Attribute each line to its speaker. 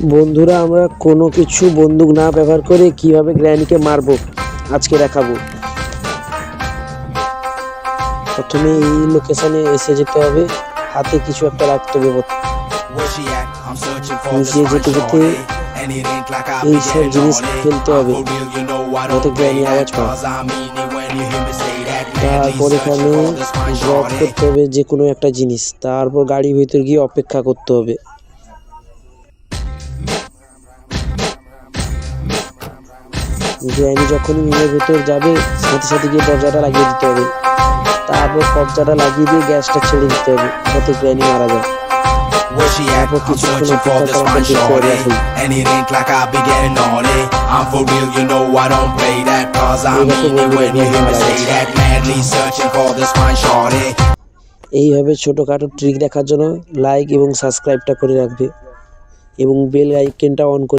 Speaker 1: বন্ধুরা, আমরা কোনো কিছু বন্দুক না ব্যবহার করে কিভাবে গ্র্যানিকে মারবো আজকে দেখাবো। প্রথমে এই লোকেশনে এসে যেতে হবে, হাতে কিছু একটা রাখতে হবে। নিচে যেতে যেতে এই সব জিনিস ফেলতে হবে যাতে গ্র্যানি আওয়াজ পায়। তারপর এখানে ড্রপ করতে হবে যে কোনো একটা জিনিস, তারপর গাড়ির ভিতর গিয়ে অপেক্ষা করতে হবে। গ্র্যানি যখন রুমের ভেতর যাবে সাথে সাথে গিয়ে দরজাটা লাগিয়ে দিতে হবে, তারপর দরজাটা লাগিয়ে দিয়ে গ্যাসটা ছেড়ে দিতে হবে যাতে গ্র্যানি মারা যায়। তারপর কিছুক্ষণ অপেক্ষা করার পর দেখতে হবে এখন এইভাবে ছোটখাটো ট্রিক দেখার জন্য লাইক এবং সাবস্ক্রাইবটা করে রাখবে এবং বেল আইকনটা অন করে